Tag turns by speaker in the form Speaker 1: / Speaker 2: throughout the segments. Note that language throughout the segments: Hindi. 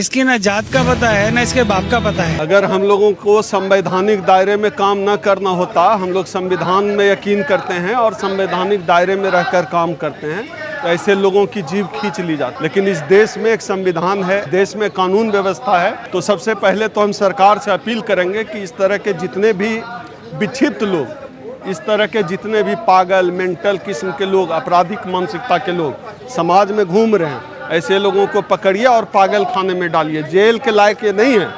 Speaker 1: इसकी ना जात का पता है ना इसके बाप का पता है।
Speaker 2: अगर हम लोगों को संवैधानिक दायरे में काम न करना होता, हम लोग संविधान में यकीन करते हैं और संवैधानिक दायरे में रहकर काम करते हैं, तो ऐसे लोगों की जीभ खींच ली जाती। लेकिन इस देश में एक संविधान है, देश में कानून व्यवस्था है। तो सबसे पहले तो हम सरकार से अपील करेंगे कि इस तरह के जितने भी विक्षिप्त लोग, इस तरह के जितने भी पागल मेंटल किस्म के लोग, आपराधिक मानसिकता के लोग समाज में घूम रहे हैं, ऐसे लोगों को पकड़िए और पागल खाने में डालिए। जेल के लायक ये नहीं है,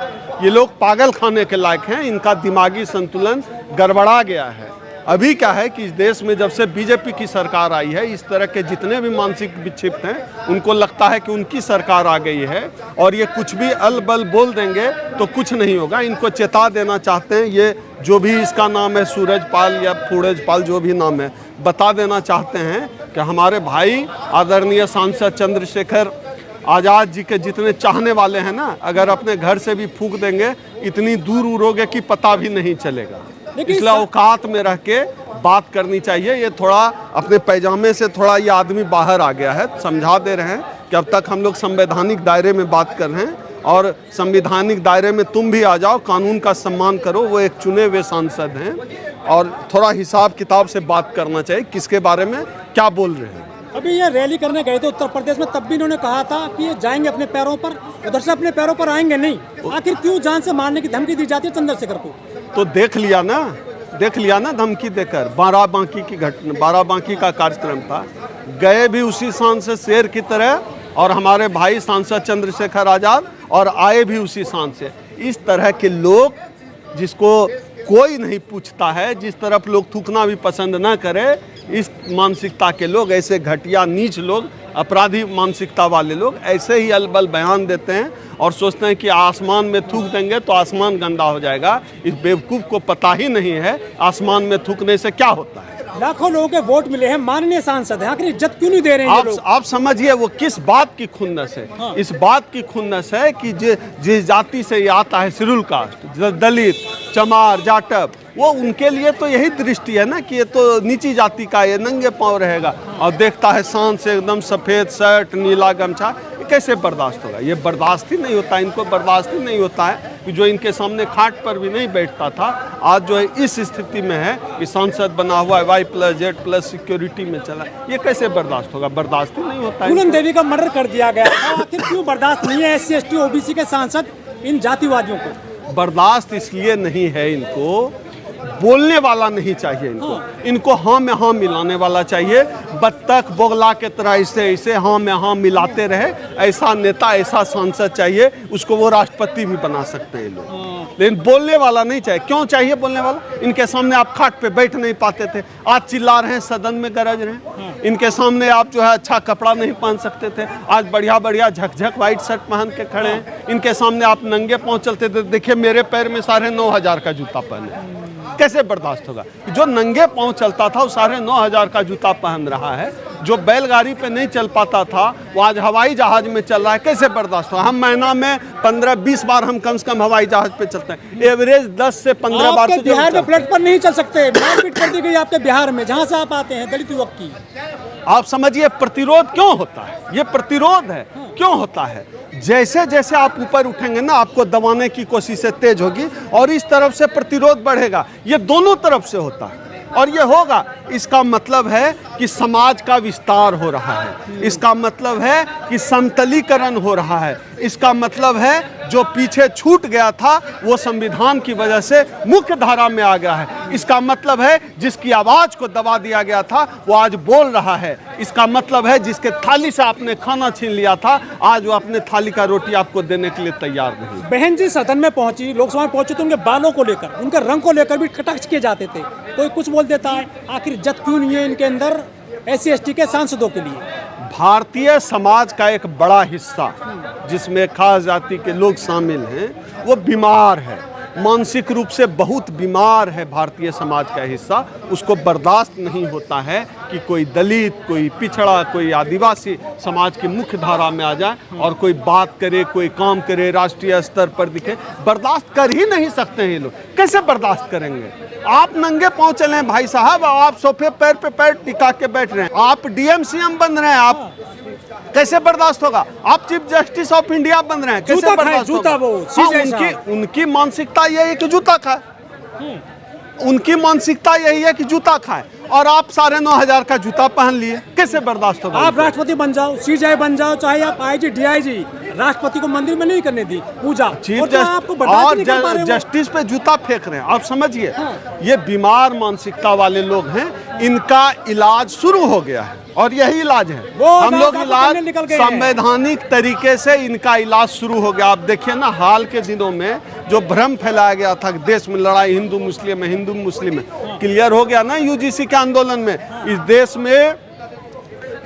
Speaker 2: ये लोग पागल खाने के लायक हैं। इनका दिमागी संतुलन गड़बड़ा गया है। अभी क्या है कि इस देश में जब से बीजेपी की सरकार आई है, इस तरह के जितने भी मानसिक विक्षिप्त हैं उनको लगता है कि उनकी सरकार आ गई है और ये कुछ भी अलबल बोल देंगे तो कुछ नहीं होगा। इनको चेता देना चाहते हैं, ये जो भी इसका नाम है सूरजपाल या फूरजपाल जो भी नाम है, बता देना चाहते हैं कि हमारे भाई आदरणीय सांसद चंद्रशेखर आज़ाद जी के जितने चाहने वाले हैं ना, अगर अपने घर से भी फूंक देंगे इतनी दूर उड़ोगे कि पता भी नहीं चलेगा। इसलिए औकात में रह के बात करनी चाहिए। ये थोड़ा अपने पैजामे से थोड़ा ये आदमी बाहर आ गया है। समझा दे रहे हैं कि अब तक हम लोग संवैधानिक दायरे में बात कर रहे हैं और संवैधानिक दायरे में तुम भी आ जाओ, कानून का सम्मान करो। वो एक चुने हुए सांसद हैं और थोड़ा हिसाब किताब से बात करना चाहिए, किसके बारे में क्या बोल रहे हैं।
Speaker 3: अभी ये रैली करने गए थे उत्तर प्रदेश में, तब भी इन्होंने कहा था कि ये जाएंगे अपने पैरों पर, उधर से अपने पैरों पर आएंगे नहीं। आखिर क्यों जान से मारने की धमकी दी जाती है चंद्रशेखर को?
Speaker 2: तो देख लिया ना धमकी देकर। बाराबांकी की घटना, बाराबांकी का कार्यक्रम था, गए भी उसी सांसद शेर की तरह और हमारे भाई सांसद चंद्रशेखर आज़ाद, और आए भी उसी सांसद। इस तरह के लोग जिसको कोई नहीं पूछता है, जिस तरफ लोग थूकना भी पसंद ना करे, इस मानसिकता के लोग, ऐसे घटिया नीच लोग, अपराधी मानसिकता वाले लोग ऐसे ही अलबल बयान देते हैं और सोचते हैं कि आसमान में थूक देंगे तो आसमान गंदा हो जाएगा। इस बेवकूफ़ को पता ही नहीं है आसमान में थूकने से क्या होता है।
Speaker 3: लाखों लोगों के वोट मिले हैं, माननीय सांसद हैं, आखिर इज्जत क्यों नहीं दे रहे हैं?
Speaker 2: आप समझिए वो किस बात की खुन्नस है। हाँ। इस बात की खुन्नस है कि जिस जाति से ये आता है, शेड्यूल कास्ट, दलित, चमार, जाटव, वो उनके लिए तो यही दृष्टि है ना कि ये तो नीची जाति का, ये नंगे पांव रहेगा। और देखता है शान से एकदम सफ़ेद शर्ट, नीला गमछा, ये कैसे बर्दाश्त होगा? ये बर्दाश्त ही नहीं होता, इनको बर्दाश्त ही नहीं होता है कि जो इनके सामने खाट पर भी नहीं बैठता था, आज जो है इस स्थिति में है कि सांसद बना हुआ है, Y+Z+ सिक्योरिटी में चला। ये कैसे बर्दाश्त होगा? बर्दाश्त ही नहीं होता है।
Speaker 3: पूनम देवी का मर्डर कर दिया गया, आखिर क्यों बर्दाश्त नहीं है SC ST OBC के सांसद इन जातिवादियों को?
Speaker 2: बर्दाश्त इसलिए नहीं है, इनको बोलने वाला नहीं चाहिए, इनको हाँ में हाँ मिलाने वाला चाहिए। बत्तख बोगला के तरह ऐसे हाँ में हाँ मिलाते रहे, ऐसा नेता, ऐसा सांसद चाहिए। उसको वो राष्ट्रपति भी बना सकते हैं लोग, लेकिन बोलने वाला नहीं चाहिए। क्यों चाहिए बोलने वाला? इनके सामने आप खाट पे बैठ नहीं पाते थे, आज चिल्ला रहे हैं, सदन में गरज रहे हैं। इनके सामने आप जो है अच्छा कपड़ा नहीं पहन सकते थे, आज बढ़िया बढ़िया झकझक वाइट शर्ट पहन के खड़े हैं। इनके सामने आप नंगे पांव चलते थे, देखिए मेरे पैर में 9,500 का जूता पहने। कैसे बर्दाश्त होगा? जो नंगे पांव चलता था वो 9,500 का जूता पहन रहा है। जो बैलगाड़ी पे नहीं चल पाता था वो आज हवाई जहाज में चल रहा है। कैसे बर्दाश्त होगा? हम महीना में 15-20 बार हम कम से कम हवाई जहाज पे चलते हैं, एवरेज 10 से 15 बार।
Speaker 3: तो बिहार में प्लेटफॉर्म नहीं चल सकते, मारपीट कर दी गई आपके बिहार में, जहां से आप आते हैं, दलित युवक की।
Speaker 2: आप समझिए प्रतिरोध क्यों होता है? ये प्रतिरोध है, क्यों होता है? जैसे जैसे आप ऊपर उठेंगे ना, आपको दबाने की कोशिश तेज होगी और इस तरफ से प्रतिरोध बढ़ेगा। ये दोनों तरफ से होता है और ये होगा। इसका मतलब है कि समाज का विस्तार हो रहा है, इसका मतलब है कि समतलीकरण हो रहा है, इसका मतलब है जो पीछे छूट गया था वो संविधान की वजह से मुख्य धारा में आ गया है। इसका मतलब है जिसकी आवाज को दबा दिया गया था वो आज बोल रहा है। इसका मतलब है जिसके थाली से आपने खाना छीन लिया था, आज वो अपने थाली का रोटी आपको देने के लिए तैयार नहीं।
Speaker 3: बहन जी सदन में पहुंची, लोकसभा में पहुंची तो उनके बालों को लेकर, उनके रंग को लेकर भी कटाक्ष किए जाते थे। कोई कुछ बोल देता है, आखिर इज्जत क्यों नहीं है इनके अंदर SC ST के सांसदों के लिए?
Speaker 2: भारतीय समाज का एक बड़ा हिस्सा जिसमें खास जाति के लोग शामिल हैं वो बीमार है, मानसिक रूप से बहुत बीमार है। भारतीय समाज का हिस्सा, उसको बर्दाश्त नहीं होता है कि कोई दलित, कोई पिछड़ा, कोई आदिवासी समाज की मुख्य धारा में आ जाए और कोई बात करे, कोई काम करे, राष्ट्रीय स्तर पर दिखे। बर्दाश्त कर ही नहीं सकते हैं ये लोग। कैसे बर्दाश्त करेंगे? आप नंगे पांव चले हैं भाई साहब, आप सोफे पैर पे पैर टिका के बैठ रहे हैं, आप DM CM बन रहे हैं, आप कैसे बर्दाश्त होगा? आप चीफ जस्टिस ऑफ इंडिया बन रहे हैं, कैसे
Speaker 3: जूता खाए,
Speaker 2: बर्दाश्त
Speaker 3: जूता
Speaker 2: होगा?
Speaker 3: वो,
Speaker 2: हाँ,
Speaker 3: सीधे साहब।
Speaker 2: उनकी मानसिकता यही है कि जूता खाए, उनकी मानसिकता यही है कि जूता खाए, और आप 9,500 का जूता पहन लिए, कैसे बर्दाश्त होगा?
Speaker 3: आप राष्ट्रपति बन जाओ, सीजीआई बन जाओ, चाहे आप आईजी डीआईजी, राष्ट्रपति को मंदिर में नहीं करने दी पूजा,
Speaker 2: चीफ
Speaker 3: और तो आपको बर्दाश्त
Speaker 2: और
Speaker 3: नहीं कर पा रहे हो।
Speaker 2: जस्टिस पे जूता फेंक रहे हैं। आप समझिए,
Speaker 3: हाँ।
Speaker 2: ये बीमार मानसिकता वाले लोग हैं, इनका इलाज शुरू हो गया है, और यही इलाज है।
Speaker 3: वो
Speaker 2: हम लोग
Speaker 3: आपको
Speaker 2: इलाज
Speaker 3: करने निकल गए हैं।
Speaker 2: संवैधानिक तरीके से इनका इलाज शुरू हो गया। आप देखिए ना, हाल के दिनों में जो भ्रम फैलाया गया था देश में लड़ाई हिंदू मुस्लिम है, हिंदू मुस्लिम है, क्लियर हो गया ना यूजीसी के आंदोलन में। इस देश में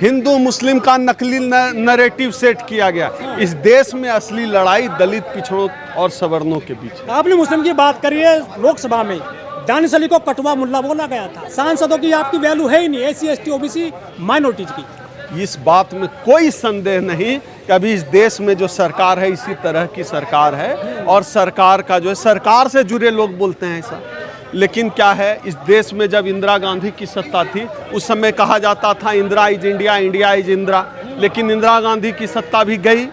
Speaker 2: हिंदू मुस्लिम का नकली नैरेटिव सेट किया गया। इस देश में असली लड़ाई दलित, पिछड़ों और सवर्णों के बीच है।
Speaker 3: आपने मुस्लिम की बात करी है, लोकसभा में दानिश अली को कटवा मुल्ला बोला गया था। सांसदों की आपकी वैल्यू है ही नहीं, एससी एसटी ओबीसी माइनॉरिटीज की।
Speaker 2: इस बात में कोई संदेह नहीं कि अभी इस देश में जो सरकार है इसी तरह की सरकार है, और सरकार का जो है, सरकार से जुड़े लोग बोलते हैं ऐसा। लेकिन क्या है, इस देश में जब इंदिरा गांधी की सत्ता थी उस समय कहा जाता था Indira is India, India is Indira. लेकिन इंदिरा गांधी की सत्ता भी गई,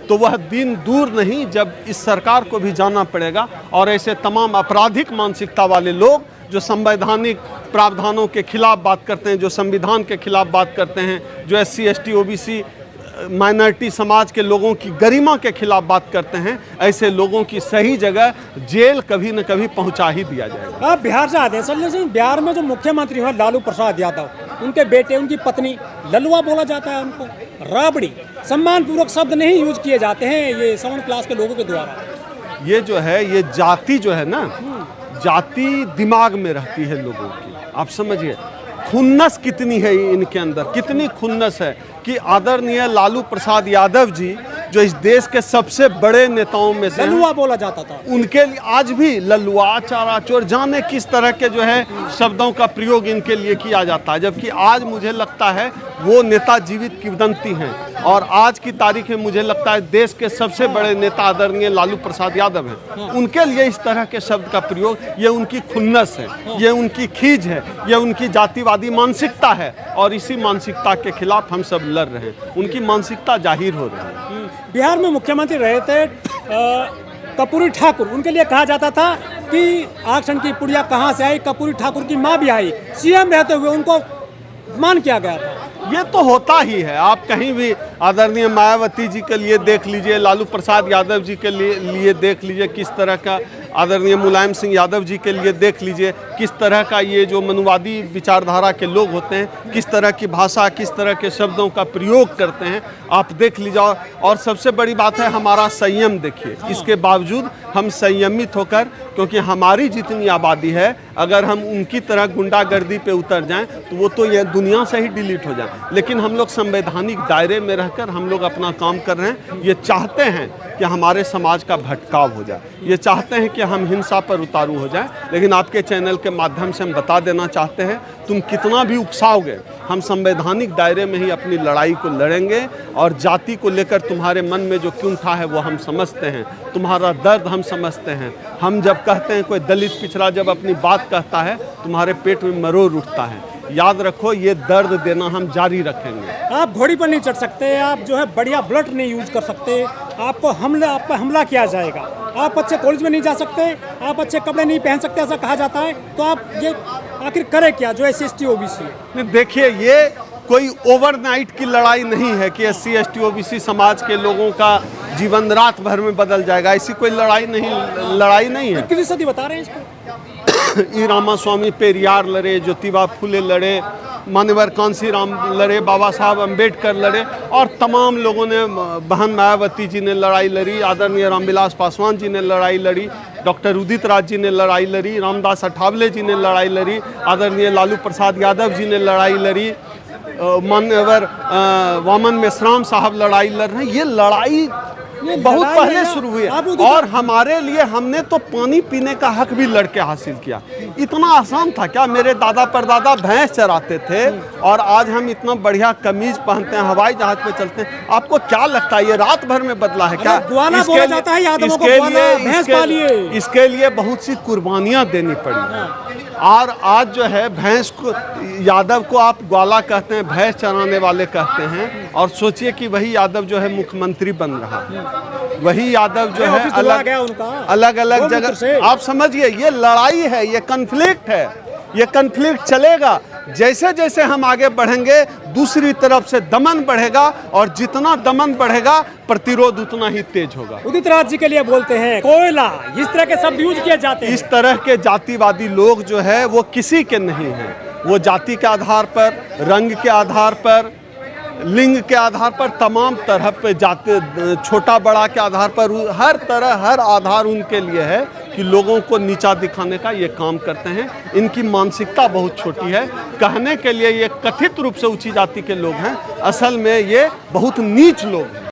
Speaker 2: तो वह दिन दूर नहीं जब इस सरकार को भी जाना पड़ेगा, और ऐसे तमाम आपराधिक मानसिकता वाले लोग जो संवैधानिक प्रावधानों के खिलाफ बात करते हैं, जो संविधान के खिलाफ बात करते हैं, जो एससी एसटी ओबीसी माइनॉरिटी समाज के लोगों की गरिमा के खिलाफ बात करते हैं, ऐसे लोगों की सही जगह जेल कभी न कभी पहुंचा ही दिया जाएगा।
Speaker 3: आप बिहार से आते हैं सर, लेकिन बिहार में जो मुख्यमंत्री हैं लालू प्रसाद यादव, उनके बेटे, उनकी पत्नी, ललुआ बोला जाता है उनको, राबड़ी, सम्मानपूर्वक शब्द नहीं यूज किए जाते हैं ये 7th क्लास के लोगों के द्वारा।
Speaker 2: ये जो है, ये जाति जो है ना, जाति दिमाग में रहती है लोगों की। आप समझिए खुन्नस कितनी है इनके अंदर, कितनी खुन्नस है कि आदरणीय लालू प्रसाद यादव जी जो इस देश के सबसे बड़े नेताओं में से
Speaker 3: ललुआ बोला जाता था,
Speaker 2: उनके लिए आज भी ललुआ, चाराचोर, जाने किस तरह के जो है शब्दों का प्रयोग इनके लिए किया जाता है। जबकि आज मुझे लगता है वो नेता जीवित किंवदंती हैं, और आज की तारीख में मुझे लगता है देश के सबसे बड़े नेता आदरणीय लालू प्रसाद यादव हैं। उनके लिए इस तरह के शब्द का प्रयोग, ये उनकी खुन्नस है, ये उनकी खींच है, ये उनकी जातिवादी मानसिकता है, और इसी मानसिकता के खिलाफ हम सब लड़ रहे हैं। उनकी मानसिकता जाहिर हो रही है।
Speaker 3: बिहार में मुख्यमंत्री रहे थे कर्पूरी ठाकुर, उनके लिए कहा जाता था कि आरक्षण की पुड़िया कहाँ से आई, कर्पूरी ठाकुर की माँ भी आई, सीएम रहते हुए उनको मान किया गया था।
Speaker 2: ये तो होता ही है। आप कहीं भी आदरणीय मायावती जी के लिए देख लीजिए, लालू प्रसाद यादव जी के लिए देख लीजिए किस तरह का, आदरणीय मुलायम सिंह यादव जी के लिए देख लीजिए किस तरह का ये जो मनुवादी विचारधारा के लोग होते हैं, किस तरह की भाषा, किस तरह के शब्दों का प्रयोग करते हैं, आप देख लीजिए। और सबसे बड़ी बात है हमारा संयम देखिए। इसके बावजूद हम संयमित होकर, क्योंकि हमारी जितनी आबादी है, अगर हम उनकी तरह गुंडागर्दी पे उतर जाएं तो वो तो ये दुनिया से ही डिलीट हो जाए। लेकिन हम लोग संवैधानिक दायरे में रहकर हम लोग अपना काम कर रहे हैं। ये चाहते हैं कि हमारे समाज का भटकाव हो जाए, ये चाहते हैं कि हम हिंसा पर उतारू हो जाए। लेकिन आपके चैनल के माध्यम से हम बता देना चाहते हैं, तुम कितना भी उकसाओगे, हम संवैधानिक दायरे में ही अपनी लड़ाई को लड़ेंगे। और जाति को लेकर तुम्हारे मन में जो कुंठा है वो हम समझते हैं, तुम्हारा दर्द हम समझते हैं। हम जब कहते हैं, कोई दलित पिछड़ा जब अपनी बात कहता है, तुम्हारे पेट में मरोड़ उठता है। याद रखो, ये दर्द देना हम जारी रखेंगे।
Speaker 3: आप घोड़ी पर नहीं चढ़ सकते, आप जो है बढ़िया ब्लड नहीं यूज कर सकते, आप पर हमला किया जाएगा। आप अच्छे कॉलेज में नहीं जा सकते, आप अच्छे कपड़े नहीं पहन सकते, ऐसा कहा जाता है। तो आप ये आखिर करें क्या जो SC OBC?
Speaker 2: देखिए, ये कोई ओवरनाइट की लड़ाई नहीं है कि SC ST OBC समाज के लोगों का जीवन रात भर में बदल जाएगा। ऐसी कोई लड़ाई नहीं है।
Speaker 3: किसी सदी बता रहे हैं इसको।
Speaker 2: ई रामास्वामी पेरियार लड़े, ज्योतिबा फुले लड़े, मान्यवर कांसीराम लड़े, बाबा साहब अम्बेडकर लड़े, और तमाम लोगों ने, बहन मायावती जी ने लड़ाई लड़ी, आदरणीय रामविलास पासवान जी ने लड़ाई लड़ी, डॉक्टर उदित राज जी ने लड़ाई लड़ी, रामदास अठावले जी ने लड़ाई लड़ी, आदरणीय लालू प्रसाद यादव जी ने लड़ाई लड़ी, मान्यवर वामन मेश्राम साहब लड़ाई लड़ रहे हैं। ये लड़ाई बहुत पहले शुरू हुई है, और हमारे लिए हमने तो पानी पीने का हक भी लड़के हासिल किया। इतना आसान था क्या? मेरे दादा परदादा भैंस चराते थे, और आज हम इतना बढ़िया कमीज पहनते हैं, हवाई जहाज पे चलते हैं। आपको क्या लगता है ये रात भर में बदला है क्या? इसके लिए बहुत सी कुर्बानियां देनी पड़ी। और आज जो है भैंस को, यादव को आप ग्वाला कहते हैं, भैंस चराने वाले कहते हैं, और सोचिए कि वही यादव जो है मुख्यमंत्री बन रहा है, वही यादव जो है अलग अलग जगह। आप समझिए ये लड़ाई है, ये कन्फ्लिक्ट है, ये कन्फ्लिक्ट चलेगा। जैसे जैसे हम आगे बढ़ेंगे दूसरी तरफ से दमन बढ़ेगा, और जितना दमन बढ़ेगा प्रतिरोध उतना ही तेज होगा।
Speaker 3: उदित राज जी के लिए बोलते हैं कोयला, इस तरह के शब्द यूज किए जाते हैं।
Speaker 2: इस तरह के जातिवादी लोग जो है वो किसी के नहीं हैं। वो जाति के आधार पर, रंग के आधार पर, लिंग के आधार पर, तमाम तरह पे जाति, छोटा बड़ा के आधार पर, हर तरह हर आधार उनके लिए है कि लोगों को नीचा दिखाने का ये काम करते हैं। इनकी मानसिकता बहुत छोटी है। कहने के लिए ये कथित रूप से ऊंची जाति के लोग हैं, असल में ये बहुत नीच लोग हैं।